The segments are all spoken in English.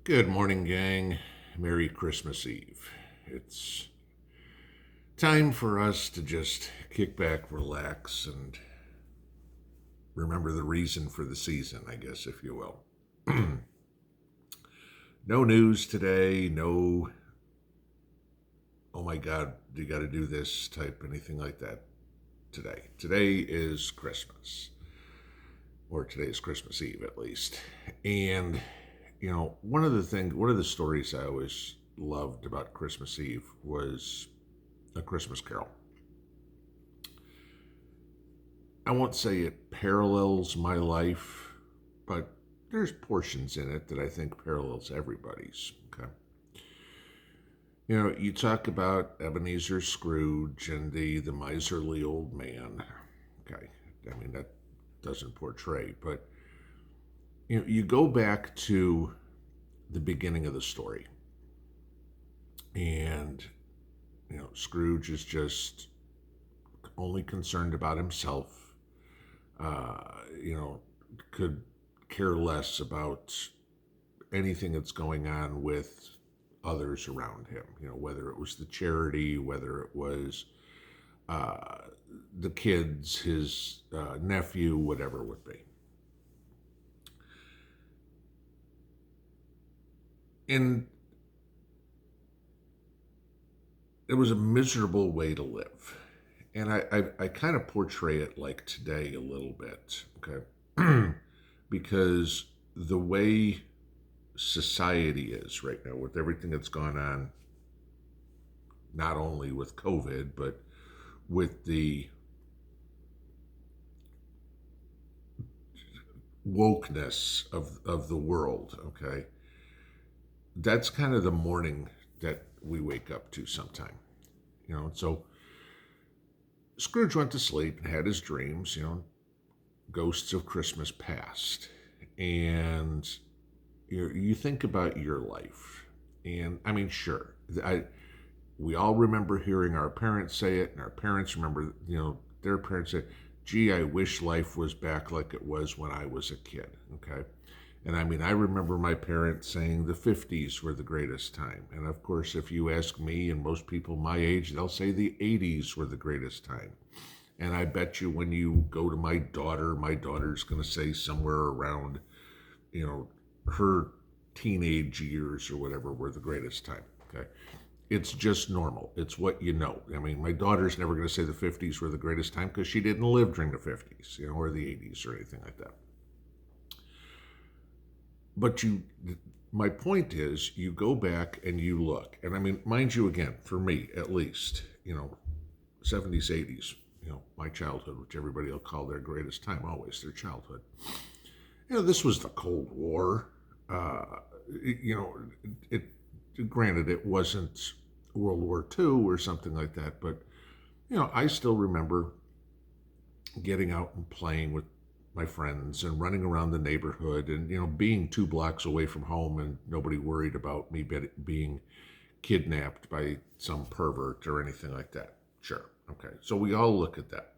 Good morning, gang. Merry Christmas Eve. It's time for us to just kick back, relax, and remember the reason for the season, I guess, if you will. No news today, no, oh my God, you got to do this type, anything like that today. Today is Christmas, or today is Christmas Eve at least. And, one of the stories I always loved about Christmas Eve was A Christmas Carol. I won't say it parallels my life, but there's portions in it that I think parallels everybody's. Okay. You talk about Ebenezer Scrooge and the miserly old man. Okay. I mean, that doesn't portray, but you go back to the beginning of the story, and Scrooge is just only concerned about himself. Could care less about anything that's going on with others around him. Whether it was the charity, whether it was uh, the kids, his nephew, whatever it would be. And it was a miserable way to live. And I kind of portray it like today a little bit, okay? Because the way society is right now, with everything that's gone on, not only with COVID, but with the wokeness of the world, okay? That's kind of the morning that we wake up to sometime, So Scrooge went to sleep and had his dreams, ghosts of Christmas past. And you think about your life. And I mean, sure, we all remember hearing our parents say it, and our parents remember, their parents say, gee, I wish life was back like it was when I was a kid, okay? And I mean, I remember my parents saying the 50s were the greatest time. And of course, if you ask me and most people my age, they'll say the 80s were the greatest time. And I bet you when you go to my daughter's going to say somewhere around, her teenage years or whatever were the greatest time. Okay. It's just normal. It's what you know. I mean, my daughter's never going to say the 50s were the greatest time because she didn't live during the 50s, or the 80s or anything like that. But my point is, you go back and you look, and I mean, mind you, again, for me at least, 70s, 80s, my childhood, which everybody will call their greatest time, always their childhood. This was the Cold War. It granted it wasn't World War II or something like that, but I still remember getting out and playing with my friends and running around the neighborhood and being 2 blocks away from home and nobody worried about me being kidnapped by some pervert or anything like that. Sure. Okay. So we all look at that.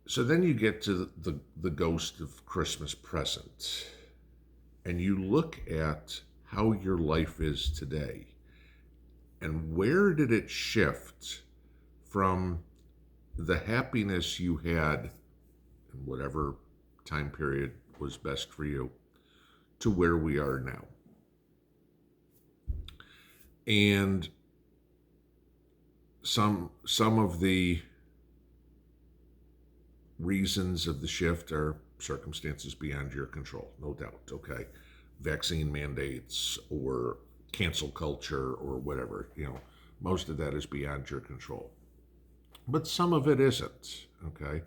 So then you get to the ghost of Christmas present, and you look at how your life is today, and where did it shift from the happiness you had in whatever time period was best for you to where we are now. And some of the reasons of the shift are circumstances beyond your control, no doubt, okay? Vaccine mandates or cancel culture or whatever, most of that is beyond your control. But some of it isn't, okay?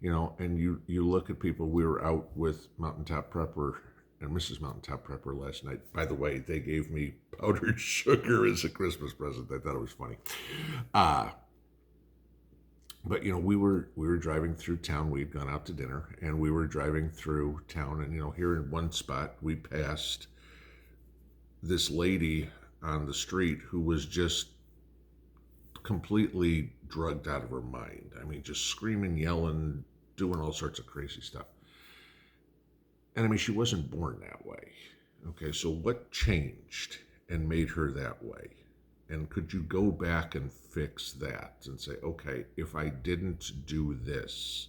And you look at people. We were out with Mountaintop Prepper and Mrs. Mountaintop Prepper last night. By the way, they gave me powdered sugar as a Christmas present. I thought it was funny. But we were driving through town. We'd gone out to dinner, and we were driving through town. And here in one spot, we passed this lady on the street who was just completely drugged out of her mind. I mean, just screaming, yelling, doing all sorts of crazy stuff. And I mean, she wasn't born that way. Okay, so what changed and made her that way? And could you go back and fix that and say, okay, if I didn't do this,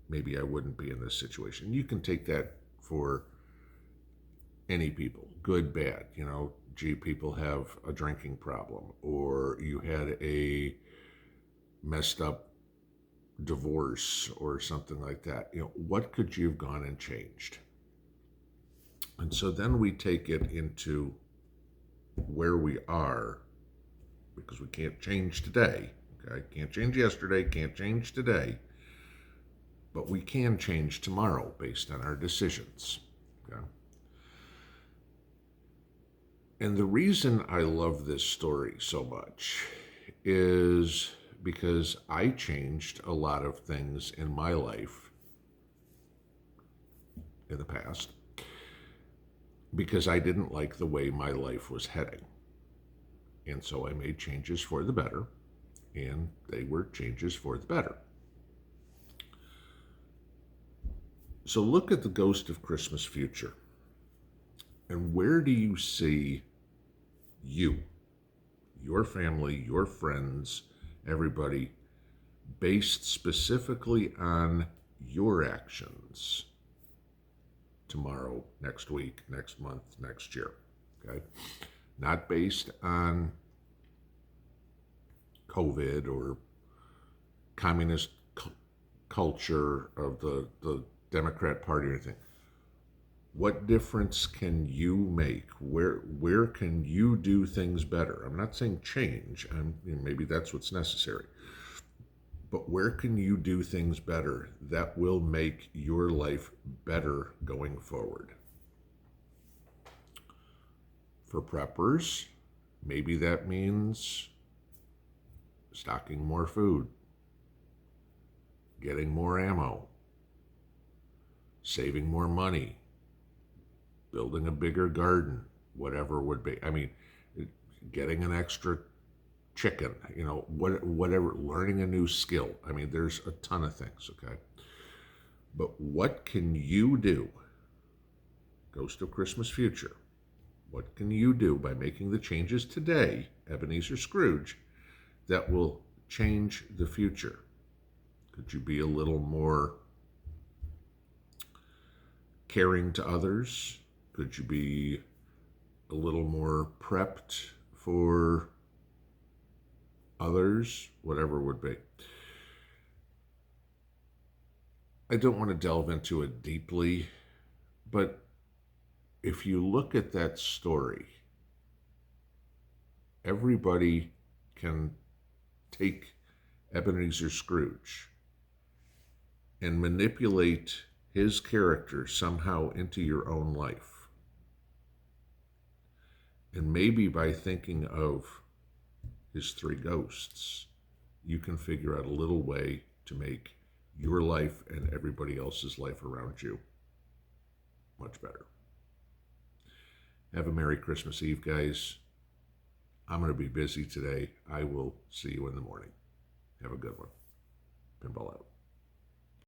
maybe I wouldn't be in this situation? You can take that for any people, good, bad. Gee, people have a drinking problem, or you had a messed up divorce or something like that. What could you have gone and changed? And so then we take it into where we are, because we can't change today. Okay, can't change yesterday, can't change today, but we can change tomorrow based on our decisions. Okay. And the reason I love this story so much is because I changed a lot of things in my life in the past because I didn't like the way my life was heading. And so I made changes for the better, and they were changes for the better. So look at the Ghost of Christmas Future. And where do you see you, your family, your friends, everybody, based specifically on your actions tomorrow, next week, next month, next year? Okay? Not based on COVID or communist culture of the Democrat Party or anything. What difference can you make? Where can you do things better? I'm not saying change. Maybe that's what's necessary. But where can you do things better that will make your life better going forward? For preppers, maybe that means stocking more food, getting more ammo, saving more money, building a bigger garden, whatever would be. I mean, getting an extra chicken, whatever, learning a new skill. I mean, there's a ton of things, okay? But what can you do? Ghost of Christmas Future. What can you do by making the changes today, Ebenezer Scrooge, that will change the future? Could you be a little more caring to others? Could you be a little more prepped for others? Whatever it would be. I don't want to delve into it deeply, but if you look at that story, everybody can take Ebenezer Scrooge and manipulate his character somehow into your own life. And maybe by thinking of his three ghosts, you can figure out a little way to make your life and everybody else's life around you much better. Have a Merry Christmas Eve, guys. I'm going to be busy today. I will see you in the morning. Have a good one. Pinball out.